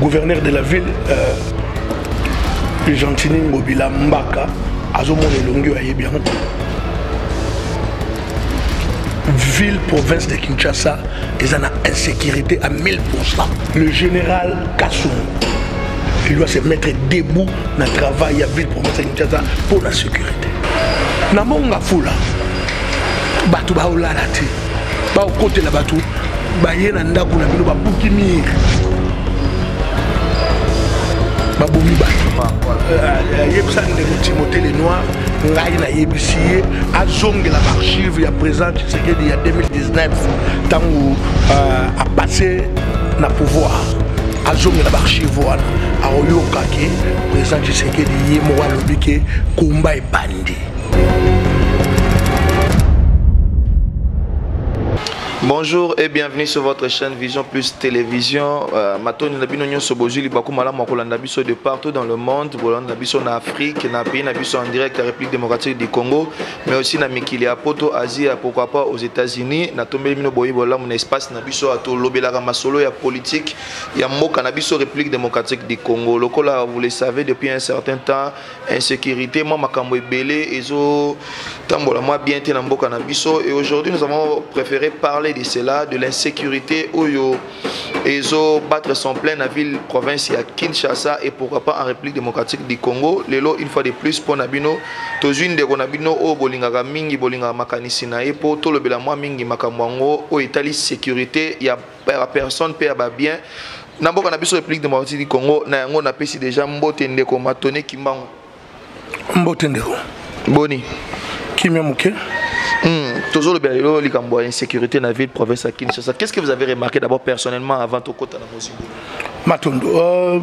gouverneur de la ville, Gentini Mobila Mbaka, Azomon et Longyo Ayebian. Ville, province de Kinshasa, ils ont une insécurité à 1000%. Le général Kassoum, il doit se mettre debout dans le travail à ville, province de Kinshasa pour la sécurité. Namonga Fula, Batu Baolalati, Bao côté la Batu, Bayena Ndaku Nabino Babukimir, Baboumi Batu. Yebsan de Timothée les Noirs, Ngaïna Yebisiye, Azong la archive, il y a présent, il y a 2019, tant où a passé na pouvoir. Azong la archive, a Oyo Kake, présent, il y a Moua Lobike, Kumba et Bandi. Bonjour et bienvenue sur votre chaîne Vision Plus Télévision. Matoni Nabino Nyon Soboju Libakou Malam Makolanda Biso de partout dans le monde. Bolanda Biso en Afrique, na pays Nabiso en direct à la République démocratique du Congo, mais aussi na Mikili à Poto, Asie, pourquoi pas aux États-Unis. Na tombé Mino Boyi Bola mon espace Nabiso à to Lobela Ramasolo ya politique, ya Moka Nabiso République démocratique du Congo. Lokola vous le savez depuis un certain temps, insécurité, moi Makambo Belé, Ezo Tambola moi bien té na Mboka Nabiso, et aujourd'hui nous avons préféré parler de cela, de l'insécurité où ils ont battre son plein à ville province à Kinshasa et pourquoi pas en République démocratique du Congo. Lelo une fois de plus pour Nabino, tozune de Nabino au bolinga mingi bolinga makanisi na e pour tout le bela moi mingi makamwango au Italie sécurité il y a personne paie bien. Namboka Nabiso République démocratique du Congo na yango na pesi déjà mbote ndeko matone kimbango. Mbote ndeko. Boni. Kimia muke. Toujours le Bélélo, l'insécurité dans la ville, province à Kinshasa. Qu'est-ce que vous avez remarqué d'abord personnellement avant tout côté de Mozimbo? Matondo,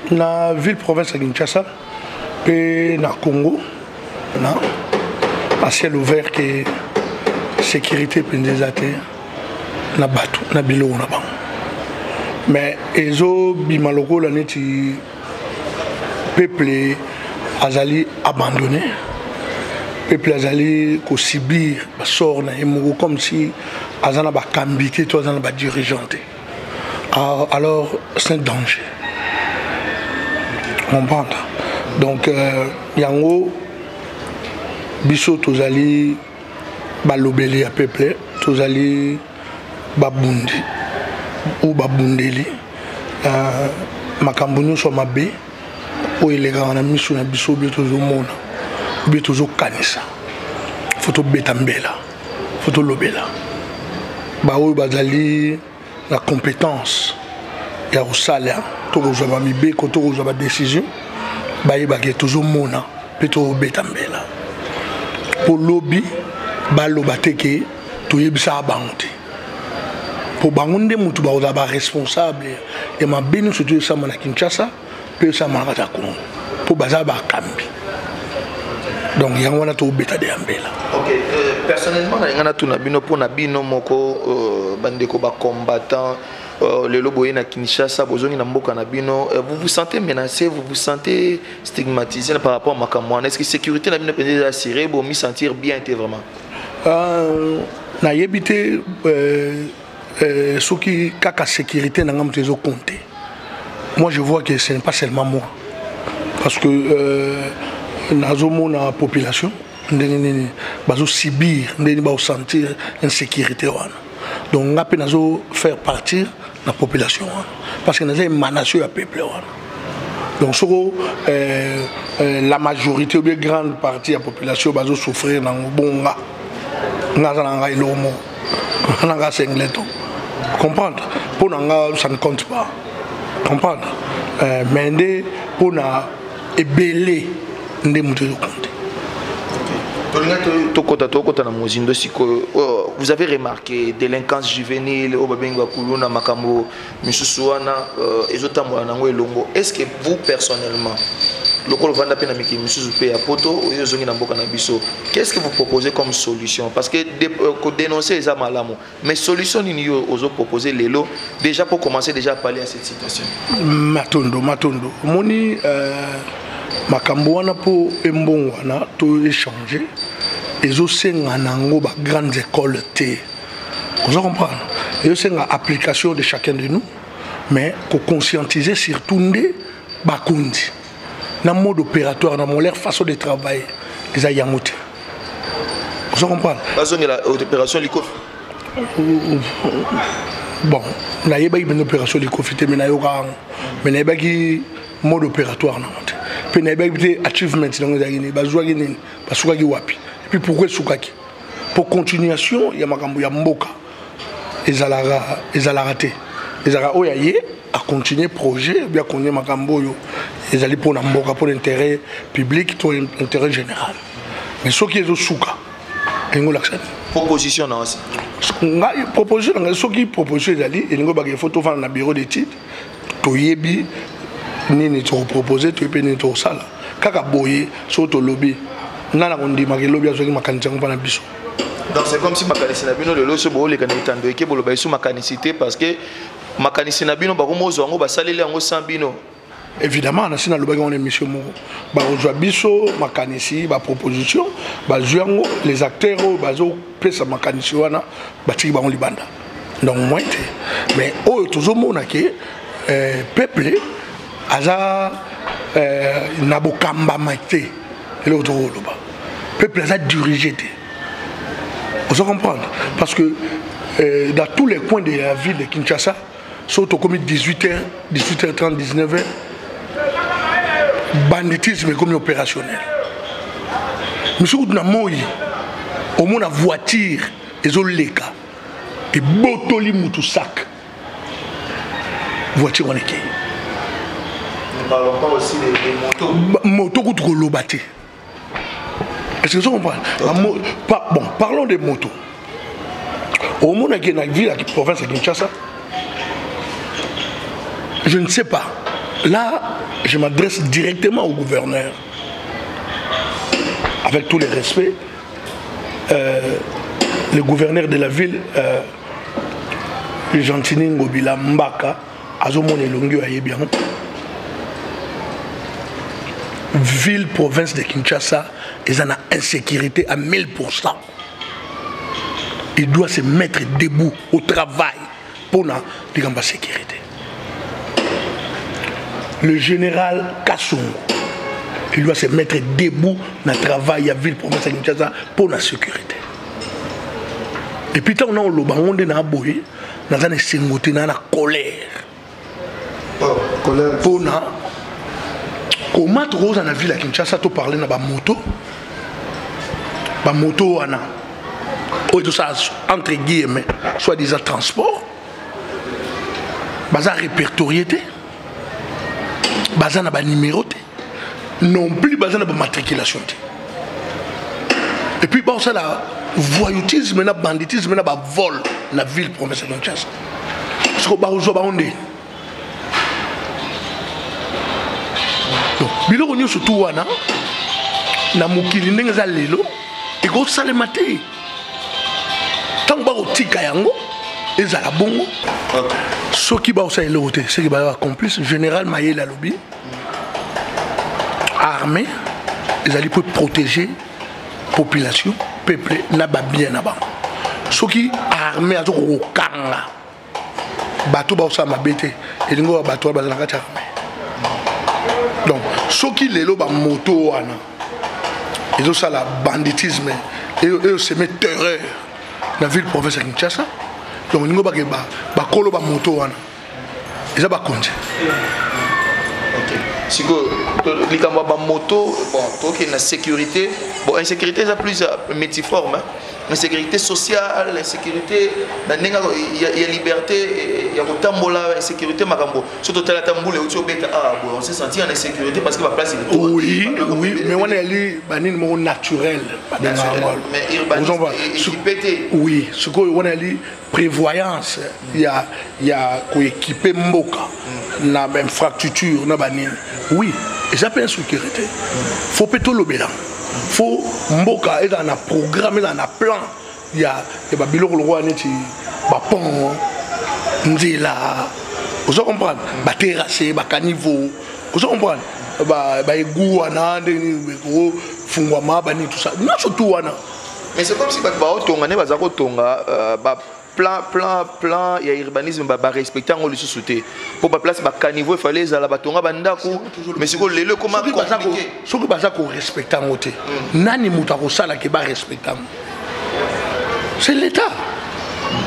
la ville, province à Kinshasa, et na Congo, à ciel ouvert, que sécurité pendezate, na batu, na bilo na bang. Mais ezo bimaloko la neti peuple azali abandonné. Peuple azali ko subir sort na emoko comme si azana ba kambité to azana ba dirigeanté. Alors c'est un danger. Comprendre. Donc yango biso tozali ba lobeli ya peuple, tozali babundi ou babundeli makambo nyonso mabe o elega na miso na biso bi tozomona. Il faut kanisa, faut betambela, faut lobela. Baoui bazali la compétence, il y a au salaire, tout le monde mi be, quand tout le monde décision, baoui bagé toujours mona, plutôt betambela. Pour lobby, balo bateke, tout y bisa banté. Pour bangunde mutu baoui ba responsable, et ma béni surtout ça mana Kinshasa, puis ça mana Congo. Pour bazaba kambi. Donc il y a un autre bêta de Ambela. Ok, personnellement, il y a un bino pour Nabino Moko, bandeko ba combattant, le loboye na Kinshasa, bozoni na Mboka Nabino. Vous vous sentez menacé, vous vous sentez stigmatisé par rapport à Makamouan. Est-ce que la sécurité Nabino peut assurer pour me sentir bien vraiment? Na yebité, ceux qui kaka sécurité n'a pas de compter. Moi je vois que ce n'est pas seulement moi, parce que nazomo na population ndenge bazo subir ndenge ba sentir insécurité wana donc ngapi nazo faire partir la population wana parce que nazo émanation ya peuple wana donc soko la majorité ou bien grande partie de la population bazo souffrir na bonga ngaza nga ilomo nga sengleto comprendre pour nga ça ne compte pas comprendre mais pour na ebelé. Vous avez remarqué délinquance juvénile au Babenga Kuluna Makambo Misusuana est-ce que vous personnellement qu'est-ce que vous proposez comme solution? Parce que dénoncer les amalamu, mais solution aux proposés les lots déjà pour commencer déjà à parler à cette situation. Matondo moni makambo wana po embongo wana to échanger ezosenga nango ba grandes écoles te. Vous comprenez? Ezosenga application de chacun de nous mais qu'on conscientiser surtout des bakundi dans le mode opératoire dans leur façon de travailler les ayamote vous comprenez l'opération l'ICOF bon na yeba une opération l'ICOF mais na yoka mais na yeba qui mode opératoire na monte puis na yeba qui achievement dans les guinées bazwa guiné basuka ki wapi et puis pourquoi sukaki pour continuation ya makambo ya mboka ezala raté ezala oyaye à continuer projet bien connaître makambo yo ezali pour na mboka pour l'intérêt public pour l'intérêt général mais ce qui est au souka engo l'accent proposition non aussi proposition ce qui proposition ezali engo ba ke photo fa na bureau d'études to yebi nini to proposer to pe ni to sala kaka boye so to lobby nana ko ndima ke lobby azoki makanisa ko na biso. Donc c'est comme si makanisi na bino le loso bo le kanita ndo eke bolo ba isu makanisité parce que makanisi na bino ba ko mozo ngo ba salele ngo sans bino. Évidemment na sina lobaki on émission mo ba ozwa biso makanisi ba proposition ba zuango les acteurs bazo pesa makanisi wana ba tiki ba on libanda. Donc moi mais o tozomona ke peuple aza nabokamba maité et l'autre loba peuple aza dirigé. Vous comprenez? Parce que dans tous les coins de la ville de Kinshasa, surtout comme 18h, 18h30, 19h, banditisme est comme opérationnel. Monsieur Oudunamoyi, au moins la voiture, les oleka, et botoli moutou sac. Voiture on est qui? Nous parlons pas aussi des motos. Moto contre l'obati. Est-ce que vous comprenez? Bon, parlons des motos. Au moment où il y a une ville à la province de Kinshasa, je ne sais pas. Là, je m'adresse directement au gouverneur. Avec tous les respects, le gouverneur de la ville, Gentini Ngobila Mbaka, Azomone Longyo Ayebian, ville, province de Kinshasa, ils ont une insécurité à 1000%. Il doit se mettre debout au travail pour la sécurité. Le général Kassoum, il doit se mettre debout dans le travail à ville, province de Kinshasa pour la sécurité. Et puis, quand on a le banc, on a boy, on a une colère. Pour la comment tu dans la ville à Kinshasa, tu parles de moto. La moto, tout ça, entre guillemets, soit disant transport, baza répertorié, baza na ba numéro, non plus baza na ba matriculation. Et puis, bah, ça la voyoutisme, na banditisme, na ba vol, la ville province de Kinshasa. Ce qu'on va rejoindre, bilo konyo surtout wana na mukili ndenge za lelo e go salema te tant ba otika yango ezala bongo soki ba osala lote c'est que ba complice général Mayela lobby armée ils allaient pour protéger population peuple na ba bien na ba soki armée azo ko kanga bato ba osala mabete elingo bato ba na kati armée. Donc, ceux qui les lobes à moto, ils ont ça la banditisme et ils se mettent terreur dans la ville province de Kinshasa. Donc, ils ont ba kolo ba moto, ils ont ba compte. Ok. Si vous les ba moto, bon, pour qu'il y ait une sécurité, bon, insécurité c'est plus multiforme. Insécurité sociale, l'insécurité, il y a liberté, il y a tambola, insécurité, makambo. Surtout la tamboula, on s'est senti en insécurité parce que la place est trop. Oui, mais on est allé banir naturel. Mais urbanisme équipé. Oui, ce qu'on est allé prévoyance, il y a équipé Mboka, la même infrastructure, na banir. Oui, et ça peut être sécurité. Faut péter le bilan. Faut Mboka est dans un programme, dans un plan. Il y a Babylon le roi neti Bapon, Nzela. Vous comprenez? Ba terrassé, ba caniveau. Vous comprenez? Ba iguana, des fungwama, bani tout ça. Non surtout wana. Mais c'est comme si ba otonga ne bazako tonga ba plan il y a urbanisme ba respecter on le sous-souté pour ba place ba caniveau il fallait za la batonga bandako mais c'est que le comment compliqué ce que baza ko respecter ngote nani muta ko sala ke ba respecter c'est l'état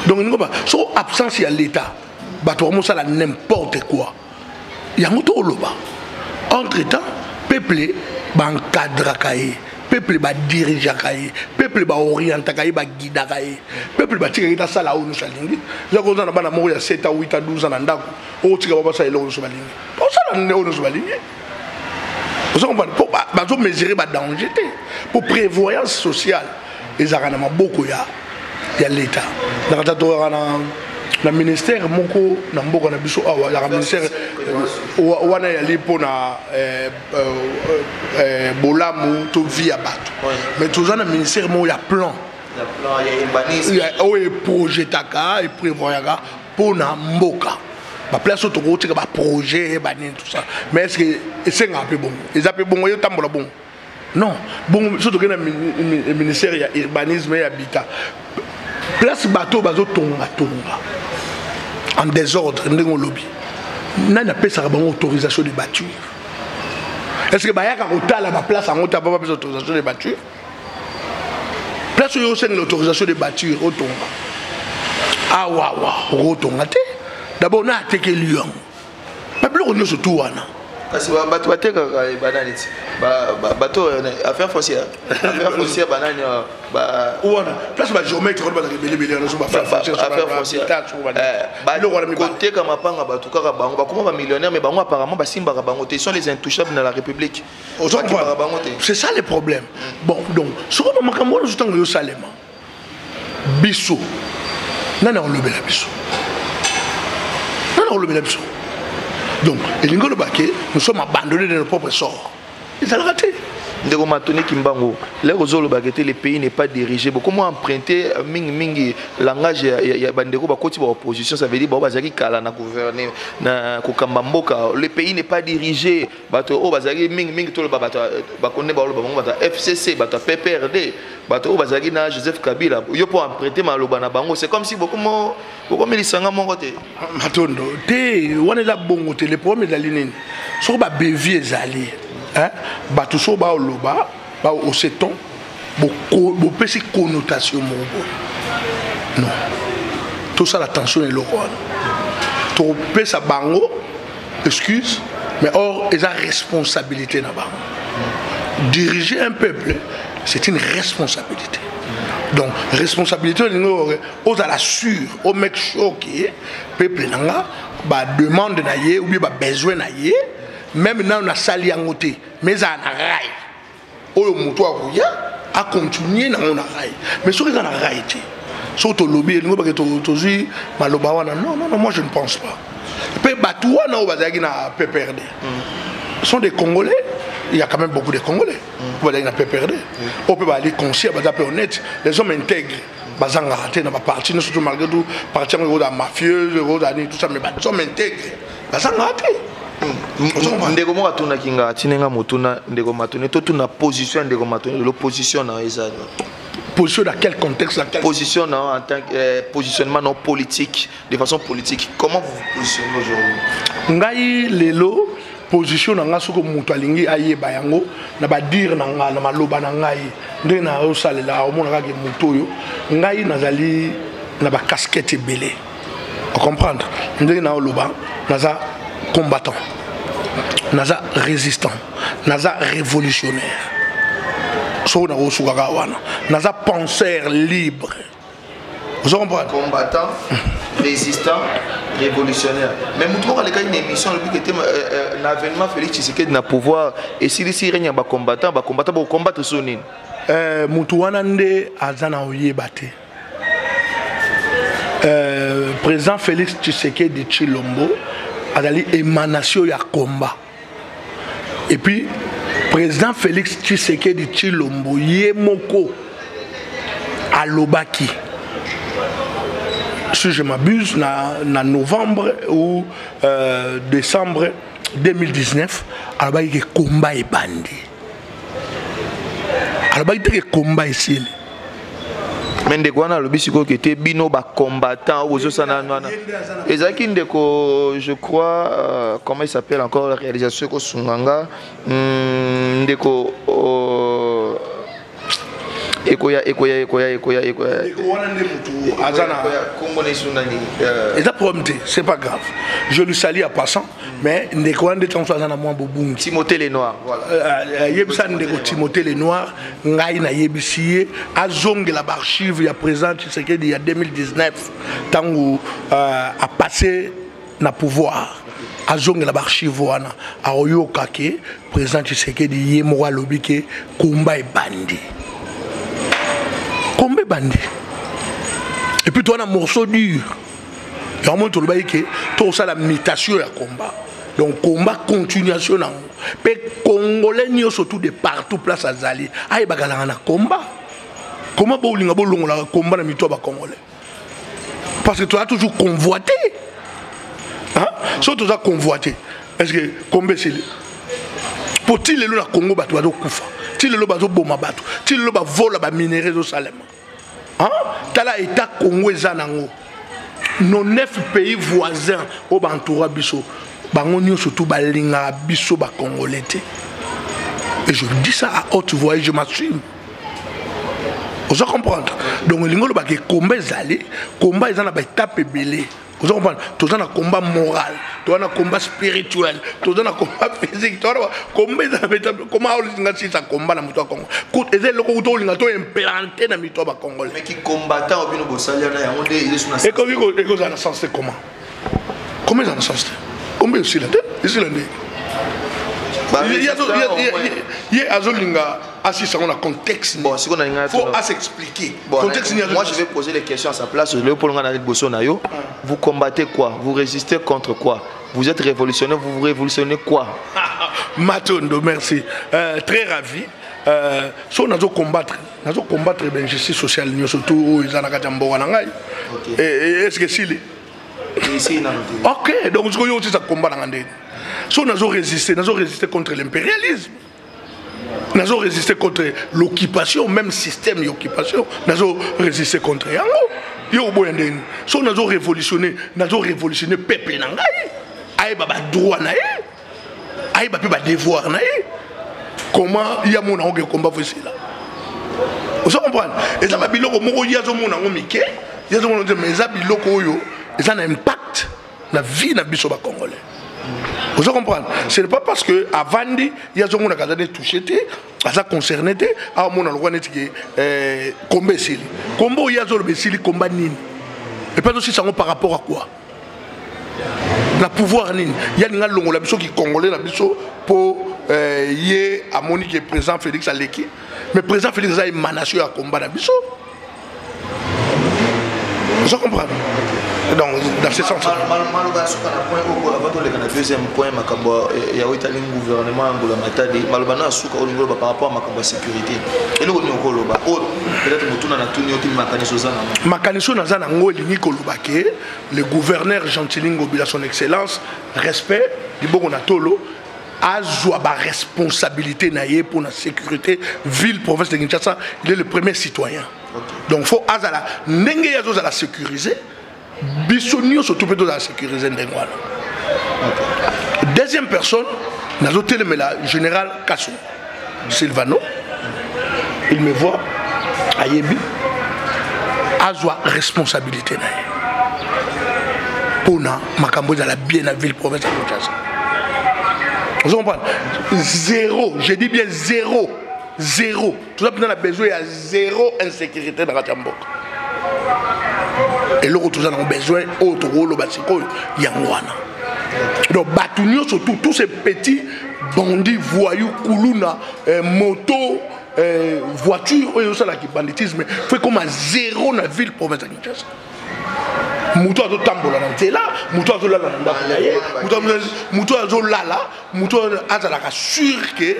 donc ngo ba so absence ya l'état ba to mo sala n'importe quoi ya moto loba entre temps peuple ba encadre kaé peuple ba dirige kaé peuple ba oriente kaé ba guide kaé peuple ba tika kita sala onu salingi za ko na bana mo ya 7 à 8 à 12 ans ndako o tika ba sa elo onu salingi o sala ne onu salingi vous comprenez pour ba zo mesurer ba danger pour prévoyance sociale les arana beaucoup ya l'état dans le ministère moko na mboka na biso awa la ministère wana ya lipo na bolamu to via bato mais toujours na ministère mo ya plan ya o projetaka et prévoyaka pour na mboka ba place to ko tika ba projet ba ni tout ça mais est-ce que c'est un peu bon ils appellent bon yo tambola bon non bon surtout que na ministère ya urbanisme et habitat place bateau bazo tonga en désordre ndenge lobby nana pesa ka bango autorisation de bâtir est-ce que bayaka kotala ba place en ota pas autorisation de bâtir place yo c'est l'autorisation de bâtir au tonga ah wa tonga te d'abord na teke lion pas plus on surtout wana parce que bateau bateka banani bateau affaire foncière banani ba ouana place ba géomètre ko ba belé na so ba affaire foncière ba côté comme mapanga bato kaka bango ba comment ba millionnaire mais bango apparemment ba simba ka bango ils sont les intouchables dans la République c'est ça le problème bon donc ce que makambo zo tango yo salema biso nana on le bela biso donc, nous sommes abandonnés de nos propres sorts. Ils ont raté. Ndeko Matoni Kimbango, le pays n'est pas dirigé. Comment emprunter mingi langage ya bandeko bakoti ba opposition, ça veut dire bazaki kala na gouverner na kokambamboka. Le pays n'est pas dirigé. Bato o bazaki mingi to le bato bakone ba lo bato FCC, bato PPRD, bato o bazaki na Joseph Kabila. Yo pour emprunter maloba na bango, c'est comme si beaucoup milisanga mon côté. Matondo, te wana la bongo te le problème de la ligne. So ba bevier zali. Hein? Batuso ba oloba ba oseton bo pesi connotation non tout ça la tension est loin to pesa bango excuse mais or ils ont responsabilité na bango diriger un peuple c'est une responsabilité donc responsabilité aux à la sûre au mec choqué peuple nanga ba demande na ye ou bien ba besoin na ye même dans la salle yangote mais à la rail au moto a continuer dans la rail mais sur les rail surtout lobby non moi je ne pense pas pe batoua na bazaki na PPRD sont des Congolais il y a quand même beaucoup de Congolais bazaki na PPRD on peut aller conscient bazaki honnête les hommes intègres bazanga raté na ba parti surtout malgré tout parti en mafieux tout ça mais les hommes intègres bazanga raté ndeko mo katuna kinga tinenga motuna ndeko matone to tuna position ndeko matone l'opposition na ezali position dans quel contexte position en tant que positionnement non politique de façon politique comment vous vous positionnez aujourd'hui ngai lelo position nga soko mutu alingi ayeba yango na ba dire na nga na maloba na ngai ndenge na osalela omona ka ke mutu yo ngai nazali na ba casquette belé on comprendre ndenge na oloba naza combattant, naza résistant, naza révolutionnaire, naza penseur libre. Vous comprenez? Combattant, résistant, révolutionnaire. Mais nous avons une émission qui était l'avènement Félix Tshisekedi na pouvoir et si les règne ba combattant pour combattre sonine. Mutuwana nde azana oyebate. Président Félix Tshisekedi Tshilombo azali émanation ya combat. Et puis président Félix Tshisekedi Tshilombo yemoko alobaki. Si je m'abuse, en novembre ou décembre 2019, il y a un combat et bandi. Il y a un combat ici. Mais ndeko wana lobi siko que te bino ba combattant ozo sana wana. Ezaki ndeko je crois comment il s'appelle encore la réalisation ko sunganga ndeko ekoya c'est pas grave. Je lui salue à passant, mais ndeko ande tanso azana mwa bobungi. Timothée les Noirs, voilà. Yebisa ndeko Timothée les Noirs, ngai na yebisiye azonge la archive ya présent c'est que il y a 2019 tango a passé na pouvoir. Azonge la archive wana a oyoka ke présent c'est que ye mwa lobi ke komba e bandi. Combien bandit? Et puis toi on a un morceau dur. Et on montre le bail que tout ça la mutation à combat. Donc combat continuation. Mais Congolais n'y surtout de partout place à Zali. Aïe bagala na combat. Comment bowling a bolong la combat na mito ba Congolais? Parce que tu as toujours convoité. Hein? Surtout tu as convoité. Est-ce que combien c'est pour-il le Congo ba tu vas kufa? Ti le bazo boma bato, ti le ba vola ba minéraux au Salem. Hein? Tala état Congo ezanango. Nos 9 pays voisins au bantoura biso, bango nyo surtout ba linga biso ba congolais. Et je dis ça à haute voix et je m'assume. Vous comprendre? Donc lingo ba ke combat ezali, combat ezana ba étape belé. Vous comprenez? Tout ça un combat moral, tout ça un combat spirituel, tout ça un combat physique, tout ça comment on a dit ça combat dans le Congo. Écoute, et c'est le coup où on a implanté dans le Congo. Mais qui combattant au bino bosalia na on est ils sont et comment ça a sens comment? Comment ça a sens? Combien aussi là? Ici là. Il y a Azolinga assisté à un contexte. Bon, si on a il faut s'expliquer. Bon, moi je vais poser les questions à sa place. Vous combattez quoi? Vous résistez contre quoi? Vous êtes révolutionnaire, vous révolutionnez quoi? Matondo, merci. Très ravi. Si on a combattre l'injustice sociale, surtout aux Anakatambora. Est-ce que c'est ici? Ok, donc je vais ça combat dans le si nous avons résisté contre l'impérialisme, nous avons résisté contre l'occupation, même système d'occupation, nous avons résisté contre Yango. Si nous avons révolutionné le peuple, nous avons droit, nous avons devoir. Comment il y a mon combat facile là? Vous comprenez? Et ça va bien il y a un impact dans la vie de la Congolais. Vous comprenez? Ce n'est pas parce que avant il y a des gens qui ont touché, qui sont concernés, qui ont été combat. Combat il y a des combat nini. Et pas aussi ça par rapport à quoi? Le pouvoir nini. Il y a des gens qui sont congolais pour y a Monique et président Félix Aleki. Mais président Félix a une émanation à combat dans biso. Vous comprenez? Donc, dans ce sens. Deuxième point, il y a un gouvernement par rapport à la sécurité. Et nous, le gouverneur Gentilin Ngobila, son excellence, respect du Bogonatolo, a la responsabilité pour la sécurité, ville, province de Kinshasa, il est le premier citoyen. Donc, il faut la sécuriser. Bissonio surtout plutôt la sécuriser. Deuxième personne, nous avons le général Kassou Silvano. Il me voit à Yebi, a la responsabilité pour ma Makambo à la bien la ville province de Kinshasa. Vous comprenez? Zéro, je dis bien zéro. Zéro. Tout ça, on a besoin de zéro insécurité dans la Tamboka. Et là, nous avons besoin d'autres rôles, Yangwana. Donc, surtout tous ces petits bandits, voyous, koulouna, moto, voiture, qui banditisme, fait comme à zéro dans la ville province de Kinshasa. Moutou a tambola dans là, moutou a là moutou a là, moutou a sûr que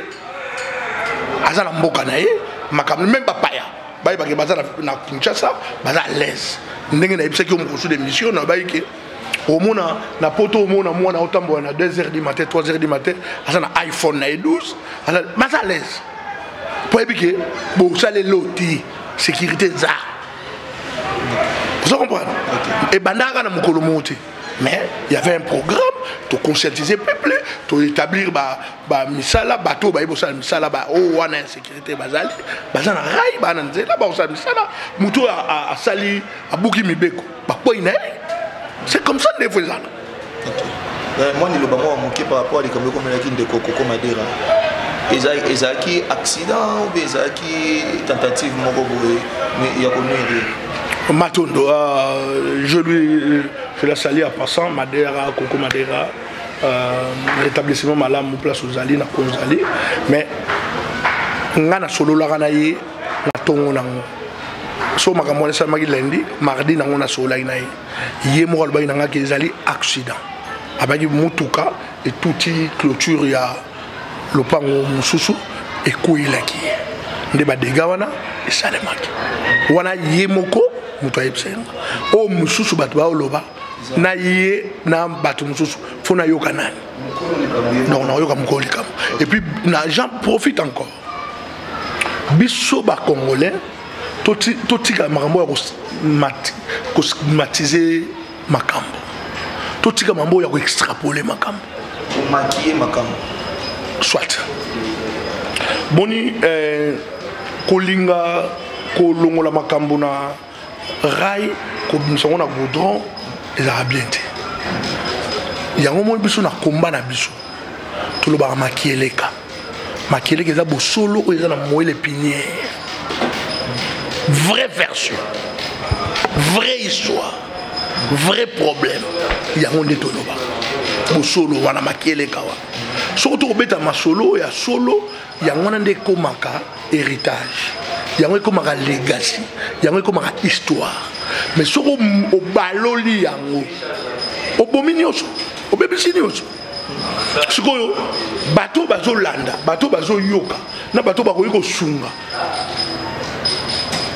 azala mboka na ye, même pas paya. Baye ba ke bazala na Kinshasa, baza à l'aise. Ndenge na yebisa ki o mokosu de mission na baye ke au mona na poto au mona mwana otambo na 2h du matin, 3h du matin, azana iPhone na 12, baza à l'aise. Pour yebike bo sale loti sécurité za. Vous comprenez? Et bandaka na mukolo monté. Mais il y avait un programme pour conscientiser le peuple, pour établir misala bateau ba ibosa misala ba oh wana sécurité bazali bazana rai bana nzela ba osala misala mutu a sali abuki mibeko ba poina. C'est comme ça les faisans. Moi ni le bango moké par rapport à les comme la de Coco Madera. Ezaki accident ou ezaki tentative moko boye mais il y a connu Matondo, je la salue en passant, Madera, Coco Madera, l'établissement Malam, place aux Zali, na Konzali, mais ngana solo la ranaye, na tongo nango. So makamone sa magi lundi, mardi nango na solo la inaye. Yé moral ba inanga ke zali accident. Abagi mutuka et touti clôture ya lopango mususu et kuila ki. Ndeba degawana et salemaki. Wana yé moko mutu ayebsenga o mususu bato baoloba na ye na bato mususu fona yoka nani non non yoka mukoli kam et puis j'en profite encore biso ba congolais totika makambo ya ko stigmatiser makambo totika mambo ya ko extrapoler makambo maquiller makambo soit boni kolinga kolongola makambo na rail comme nous sommes na goudron les arabiens il y a un moment biso na combat na biso tout le bar makieleka za bo solo o za na moelle pinière vraie version vraie histoire vrai problème il y a un de tout le bar bo solo wana makieleka wa surtout obeta masolo ya solo ya ngona nde komaka héritage yango komaka legacy yango komaka histoire mais soko obaloli yango obomini oso obebisini oso sikoyo bato bazolanda bato bazoyoka na bato bakoyi kosunga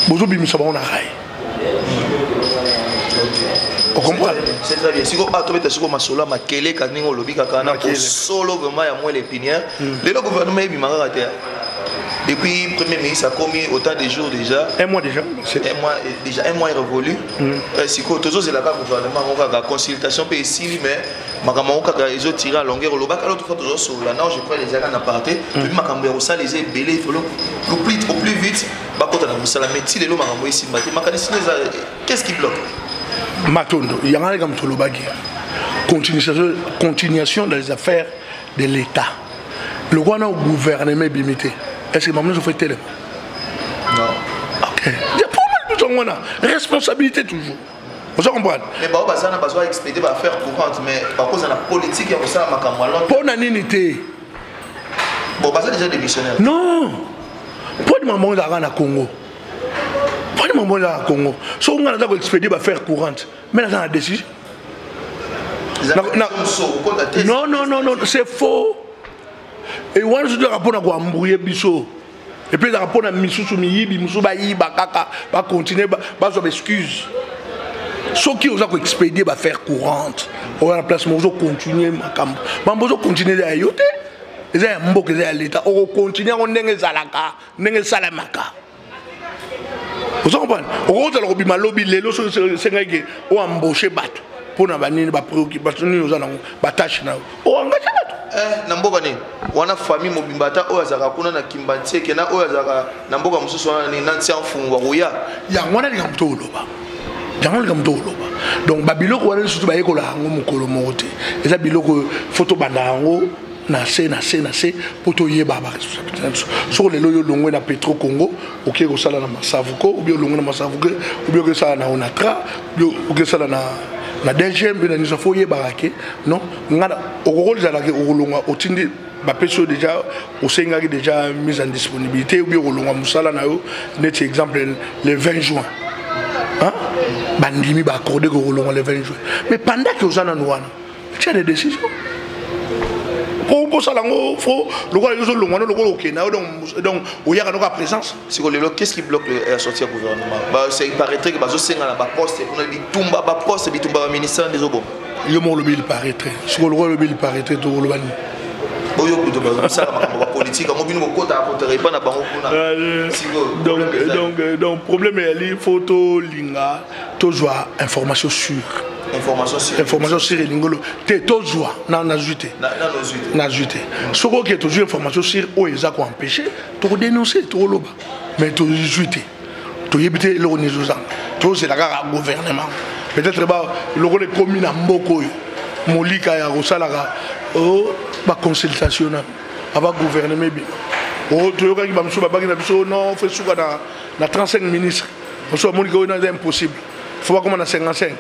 bozobimisa bango na rai. On comprend? C'est très bien. Si vous avez un masolo, ma kele, kaningo lobi kakana, solo vraiment ya moi l'épinière. Le gouvernement est bimara terre. Depuis le premier ministre a commis autant de jours déjà. Un mois déjà. Un mois est révolu. Si vous avez la gouvernement, on a la consultation ici, mais ils ont tiré à longueur. Le bac à l'autre fois, là, je prends les agents à partir. Puis ma ça les est belé, il faut au plus vite. Qu'est-ce qui bloque? Matondo, il y a un comme continuation dans les affaires de l'État. Le roi n'a gouvernement limité. Est-ce que maman fait télé? Non. Ok. Il y a pas mal de responsabilité toujours. Vous comprenez? Mais bah ça n'a pas besoin d'expédier va faire courante, mais par cause de la politique il y a ça ma camarade. Pour l'anité. Bon bah ça déjà démissionnaire. Non. Pour le moment là na Congo. Pour le moment là Congo. Si on a d'abord expédier va faire courante, mais là dans la décision. Non non non non c'est faux. Et on se doit répondre à quoi embrouiller biso. Et puis répondre à misusu miyibi musuba yiba kaka va continuer va se excuse. Ceux qui ont expédié va faire courante. On va la place mozo continuer makambo. Mambozo continuer à yoter. Les ambo que les l'État on continue on n'enge zalaka n'enge salamaka. Vous comprenez? On va leur bima lobby les lots c'est ngaki on embaucher bateau pour na banini ba préoccupation nous allons batache na. On engage na mboka ni wana famille mobimbata oyo azaka kuna na kimbantie kena oyo azaka na mboka mususu wana ni nanti enfungwa roya ya ngwana li kamtoloba jango li kamtoloba donc babiloko wana surtout ba yekola ngo mukolo mote eza biloko photo banda ngo na se poto yeba ba responsabilité sur les loyo longwe na Petro Congo oké ko sala na Masavuko ou bien longwe na Masavuko ou bien ko sala na Onatra ou bien sala na DGM bien ni sofo yeba ke non ngana okoko zala ke okolongwa otindi ba peso déjà osengaki déjà mise en disponibilité ou bien okolongwa musala na yo net exemple le 20 juin hein bandimi ba accorder ko okolongwa le 20 juin mais pendant que osana noana tu as des décisions. Donc, qu'est-ce qui bloque la sortie du gouvernement? Il paraîtrait que le poste est ministère des Obos. Le paraîtrait. politique on bino kota apotere pas na bango kuna donc problème est photo linga toujours information sûre information sûre lingolo te toujours na juité ce qui est toujours information sûre o eza ko empêcher to dénoncer to loba mais to juité to yebité le nizozanga to c'est la gouvernement peut-être ba le rôle commune à mboko molika ya rosalaka o ba consultation aba gouvernement bi o to yoka ki ba mso ba baki na biso non fait suka na 35 ministres on soit molika o na impossible faut pas comment na 55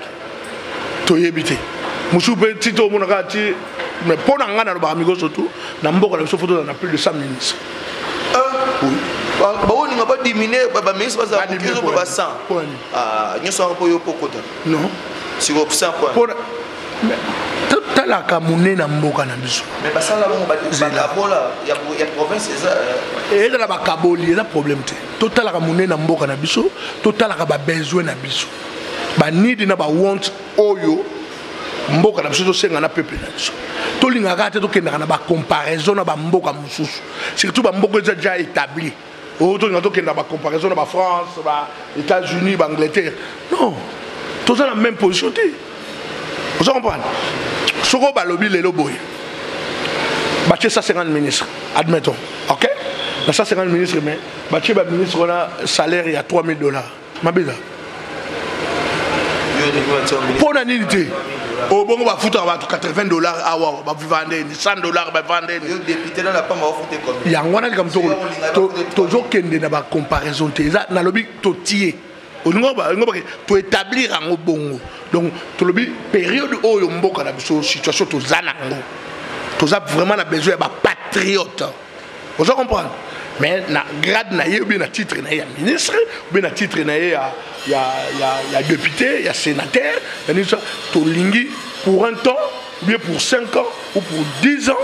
to yebité musu petit to monaka ti mais pour nga na ba amigo surtout na mboko na biso photo na plus de 100 ministres oui ba woni nga ba diminuer ba ministre ba za ba 100 ah nyoso ko yo pokota non si ko 100 points tala ka munena mboka na biso mais basala bongo ba kabola ya province eza et la ba kaboli eza problème te total ka munena mboka na biso total ka ba besoin na biso ba need na ba want oyo mboka na biso to senga na peuple na biso to linga ka te to kenda na ba comparaison na ba mboka mususu surtout ba mboka déjà établi o to linga to kenda ba comparaison na ba France ba États-Unis ba Angleterre non tous dans la même position vous comprenez soko balobi lelo boy batie 150 ministres admettons ok dans 150 ministres mais batie ba ministre on a salaire il y a $3000 mabeza pour la nilité au bon va foutre $80 awa ba vendre $100 ba vendre député na pas ma foutre comme il y a ngwana comme toujours kende na ba comparaison te na lobi to tie to établir en bongo donc to lobi période où yo mboka na biso situation to zanango to za vraiment na besoin ba patriote vous comprenez mais na grade na yebi na titre na ya ministre ou bien na titre na ya député il y a sénateur et ça to lingi pour un temps ou bien pour 5 ans ou pour 10 ans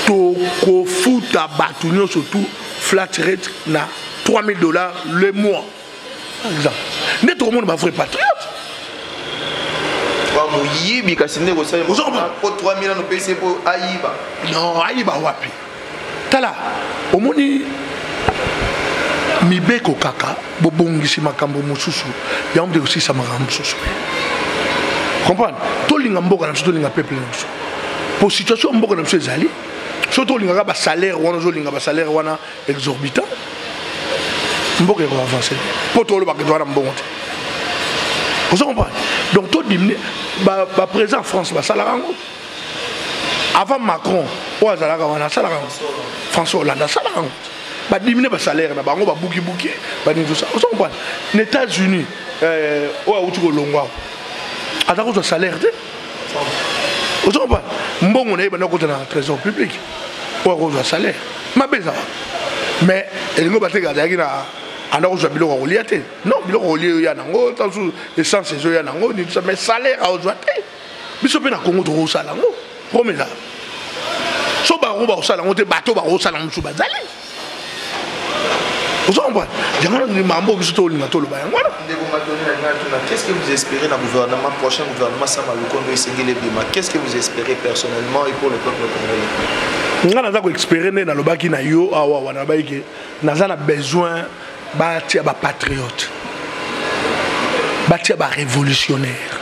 to ko futa batunyo surtout flat rate na $3000 le mois par exemple net tout le monde va vrai patriote wa muyibi kasinde ko sala pour 3000 no pc pour ayiba non ayiba wapi tala omoni mibeko kaka bobongisi makambo mususu ya omde aussi ça makambo mususu comprendre to linga mboka na to linga peuple na biso pour situation mboka na biso ezali surtout linga ba salaire wana zo linga ba salaire wana exorbitant mboka ko avancer poto lo ba ke doana mbongo te vous comprenez donc to dimne ba président France ba salarango avant Macron o azalaka wana salarango François Hollande salarango ba dimine ba salaire na bango ba buki ba ni tout ça vous comprenez les États-Unis o a uti ko longwa atako to salaire te vous comprenez mbongo na ba ko na trésor public o ko to salaire mabeza mais elingo bateka daki na andako zo biloko oliate non biloko olie ya nango tansu essence zo ya nango ni ça mais salaire a ozwate biso pe na Congo to sala ngo promesa so ba roba osala ngo te bato ba osala musu bazali vous comprenez jangana ni mambo biso to linga to lo ba ngwana ndeko matoni na ngana qu'est-ce que vous espérez dans le gouvernement prochain gouvernement Sama Lukonde Esengele Bima qu'est-ce que vous espérez personnellement et pour le peuple congolais ngana za ko espérer na lobaki na yo awa wana ba ke naza na besoin batia ba patriote batia ba révolutionnaire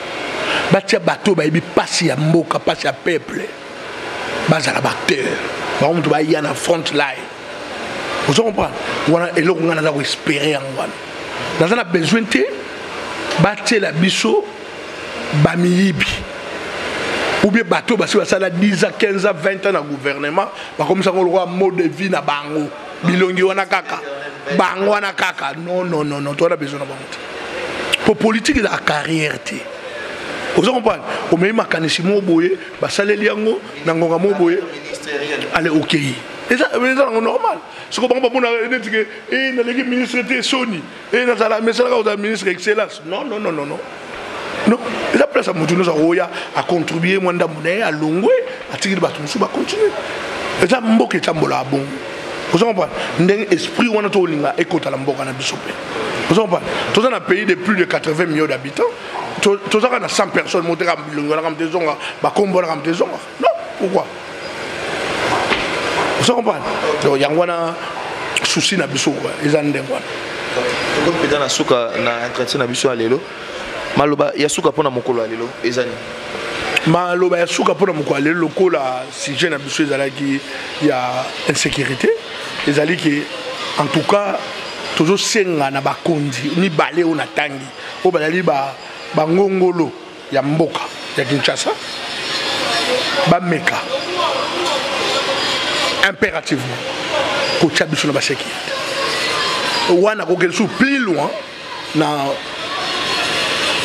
batia bato ba yebi pasi ya mboka pasi ya peuple bazala acteur ba mutu ba yana front line vous comprenez wana eloko ngana za ko espérer ngwana naza na besoin te batia la biso ba miyibi ou bien bato basi basala 10 ans 15 ans 20 ans na gouvernement ba comme ça ngolo mode de vie na bango bilongi wana kaka bango wana kaka non toi on a besoin de bango pour politique de la carrière te vous comprenez au même makanisi mo boye basaleli yango na ngonga mo boye allez OK et ça c'est normal ce ko bango bamona netike et na leki ministre te Sony et na sala mais sala ka ministre excellence non et ça place à mutuno za roya a contribuer mwanda muné a longwe a tigiri batu musu ba continuer et ça mboke tambola bon vous comprenez ndeng esprit wana to linga ekota la mboka na bisope vous comprenez tous dans un pays de plus de 80 millions d'habitants tous ça na 100 personnes monter comme longo comme des zonga ba kombo comme des zonga non pourquoi Vous comprenez? Donc il y a un souci na biso quoi, ils en dengwana. Comme peut-être na suka na entretien na biso alelo. Maloba ya suka pona mokolo alelo ezani. Maloba ya suka pona mokolo alelo lokola sujet na biso ezalaki ya insécurité, ezali que en tout cas toujours senga na bakondi ni balé on atangi o balali ba ngongolo ya mboka ya Kinshasa ba meka impérativement ko tchabiso na ba sécurité wana ko gel sous plus loin na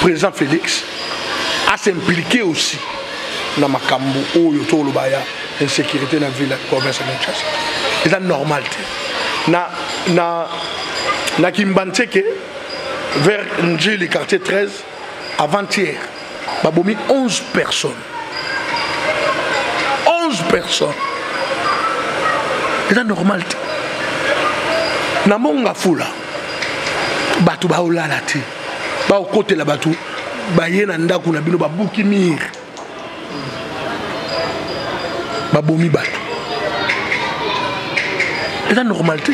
président Félix a s'impliqué aussi dans makambo oyo to lobaya insécurité na ville province de Kinshasa. C'est normal na Kimbanteke vers Njili quartier 13 avant-hier babomi 11 personnes 11 personnes. C'est normal na monga fula batu ba olala ti ba okote la batu ba yena ndaku na bino babuki mir babomi batu. C'est la normalité.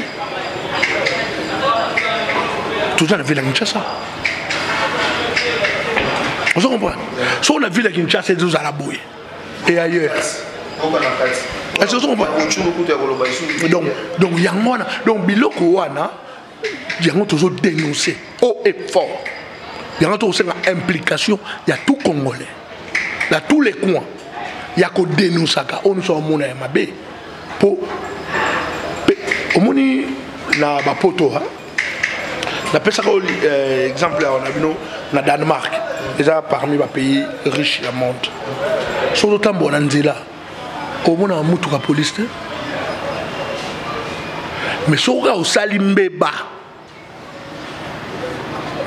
Tout ça, la ville à Kinshasa. Vous comprenez? Si on a vu la Kinshasa, c'est tous à la bouille. Et ailleurs. Est-ce que vous comprenez? Donc, il y a un donc, Biloko Wana, il y a toujours dénoncé haut et fort. Il y a toujours une implication, il y a tout Congolais. Dans tous les coins, il y a que dénoncer. On est au monde à Mabé. Pour. Au monde, na bapoto, la personne exemple on a vu na Danemark, déjà parmi les pays riches du monde. Sur le temps bon là, comment on a mutu la police? Mais sur le au Salimbeba,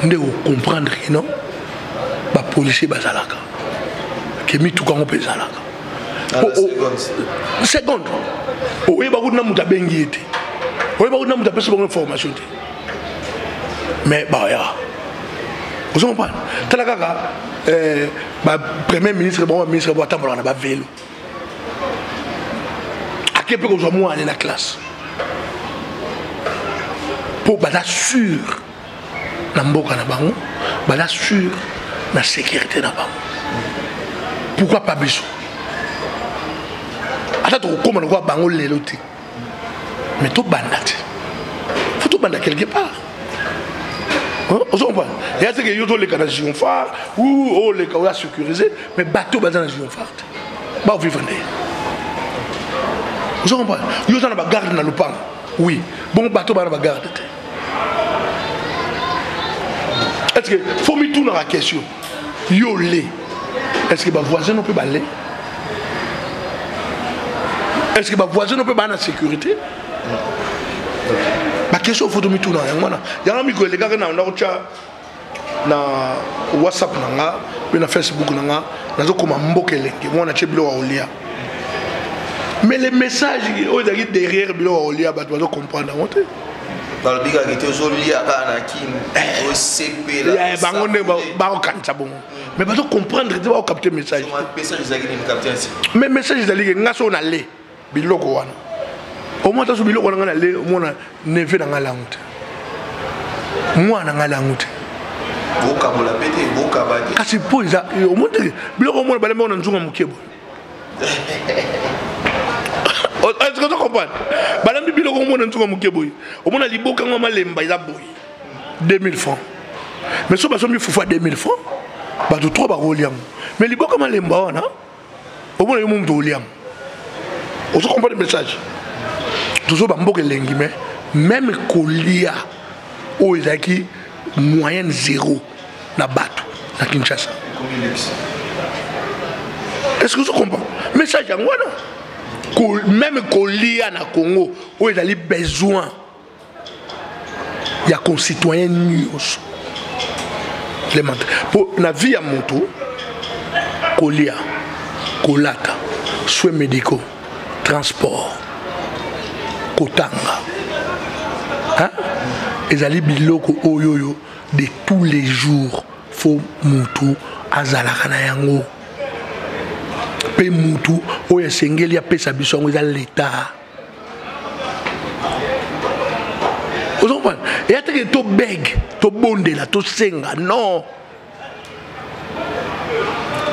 on doit comprendre que non, la police est bazalaka, que mitu quand on peut zalaka. Seconde, oui, bah vous n'avez pas bengi été. Oui, bah, on a besoin de information. Mais, bah, vous comprenez? Talaka, premier ministre, bon, ministre, bon, attends, on a pas vélo. À quel point on doit aller dans la classe? Pour sûr, dans Mboka, na sûr, la sécurité, na bango. Pourquoi pas bisou? Attends, comment on voit bango l'éloté? Mais tout bandate. Il faut tout bandate quelque part. On se comprend. Il y a des gens qui ont les canaux phare ou les canaux sécurisés, mais bateau dans les phare. Bah, vous vivez. On se comprend. Il y a des garde dans le pan. Oui. Bon, bateau dans la garde. Est-ce que faut me tourner la question? Yolé. Est-ce que les voisins ne peuvent pas aller? Est-ce que les voisins ne peuvent pas aller en sécurité? La question faut me tourner. Il y a un amigo les gars qui na WhatsApp nanga, na Facebook nanga, na zo comme mbokele, moi na chebilo wa olia. Mais les messages derrière bilo wa olia, ba doit comprendre monter. Dans le biga qui te zolia kana kim, au CP là. Ya bangonde ba okanta bon. Mais ba doit comprendre, ba capter message. Message zaki ni capter ainsi. Mais message zali ngaso na le biloko wana. Au moins, tu as biloko na le mona neve na ngalangote. Moi na ngalangote. Boka bola pété, boka badi. Kasi poza, au moins biloko mona balema na nzunga mukebo. Est-ce que tu comprends? Balami biloko mona nzunga mukebo. Au moins liboka ngoma lemba ila boy. 2000 francs. Mais so baso mi fufa 2000 francs. Ba to trop ba roliam. Mais liboka ma lemba wana. Au moins yo mum to liam. On se comprend le message. Toujours bamboke lengi mais même kolia o ezaki moyenne zéro na bato na Kinshasa. Est-ce que tu comprends? Message en wana même kolia na Congo o ezali besoin ya concitoyen nyos pour na vie ya moto kolia kolata soins médicaux transport kotanga hein ezali biloko oyoyo de tous les jours faut mutu azalaka na yango pe mutu oyo esengeli apesa biso yango eza l'état Et après que tu beg, tu bonde là, tu senga, non.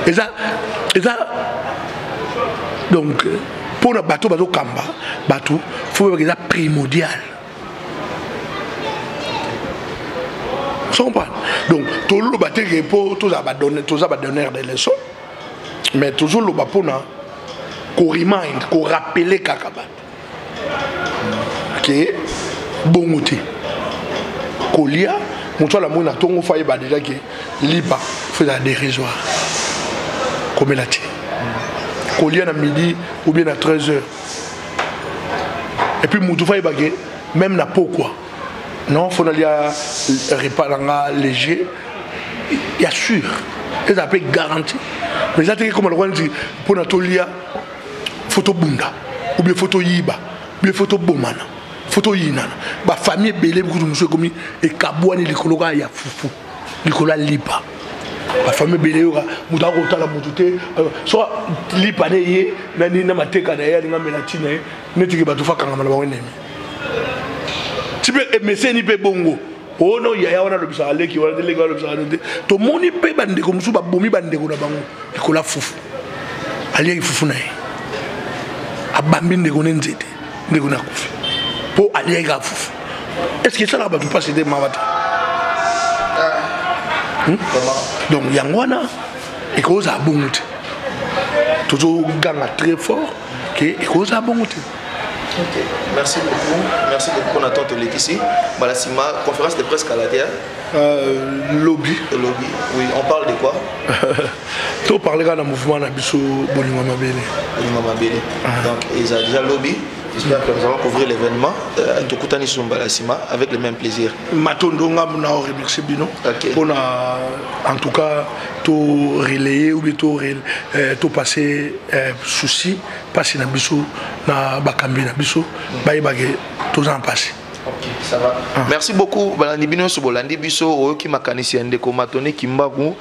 Et ça, donc, pour le bateau, il faut que ça primordial. Donc, tout le bateau est pour tous donner des leçons, mais toujours le bateau qu'on remind, qu'on rappelle Kakabat. Ok, bon outil. Kolia, mon soir la mouna tongo faille déjà que liba fait la dérisoire. Comme elle a dit. Kolia à midi ou bien à 13h. Et puis Moutou faille bagé, même na pourquoi. Non, il faut aller à repas léger. Il y a sûr. Et ça peut être garanti. Mais ça, c'est comme on dit, pour Natolia, photo bunda, ou bien photo yiba, ou bien photo bomana, photo yinana. Ma famille belé, beaucoup de monsieur comme et kabouani, les cologas, il y a foufou, les cologas liba. Ma famille belé, mouta rota la moutouté, soit lipa neye, nani na mateka na ya, ninga melatine, netiki batufa kangama na bango. Mais c'est ni pe bongo. Oh non, il y a un obstacle qui va aller l'obstacle. To moni pe bande comme ça, bomi bande ko na bango. Ko la fufu. Ali ya fufu na ye. Abambi ndeko nenzete. Ndeko na kufi. Po ali ya fufu. Est-ce que ça là ba pas céder mabata? Donc yangwana et cause a bongote. Toujours ganga très fort que et cause a bongote. Ok, merci beaucoup. On attend ici. Malassima, conférence de presse canadienne. Lobby. Lobby, oui. On parle de quoi? Tu parles d'un mouvement Nabiso Bolima Mabele. Bolima Mabele. Donc, ils ont déjà lobby. J'espère que nous allons couvrir l'événement. Tokutani Malassima avec le même plaisir. Matondonga, on a remercié Bino. On a en tout cas tout relayé ou tout passé souci, passer Nabiso, na Bakambi Nabiso, Baïbagé, tout en passé. Ok, ça va. Merci beaucoup. Balandi bino so bolandi biso o ki makanisi ndeko matone kimbaku.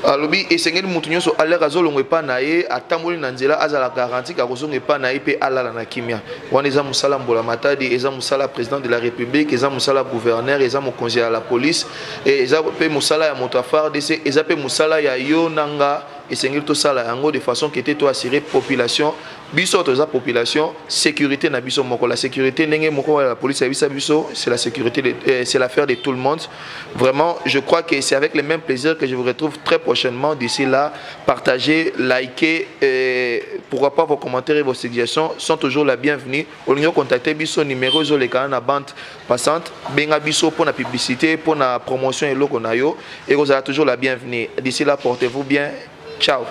Alobi esengeli mutu nyonso alera azolongo epa na ye atamboli na nzela azala garantie ka kozonga epa na ye pe alala na kimia. Wana eza musala mbola matadi, eza musala président de la République, eza musala gouverneur, eza mokonzi ya la police, et eza pe musala ya moto afar DC, eza pe musala ya yo nanga esengeli to sala yango de façon que to assurer population biso to za population sécurité na biso moko. La sécurité ndenge moko la police ya biso c'est la sécurité c'est l'affaire de tout le monde. Vraiment, je crois que c'est avec le même plaisir que je vous retrouve très prochainement. D'ici là, partagez, likez, pourquoi pas vos commentaires et vos suggestions sont toujours la bienvenue. Au lieu de contacter biso numéro zo les canaux na bande passante, benga biso pour la publicité, pour la promotion et logo na yo, et vous avez toujours la bienvenue. D'ici là, portez-vous bien. Ciao.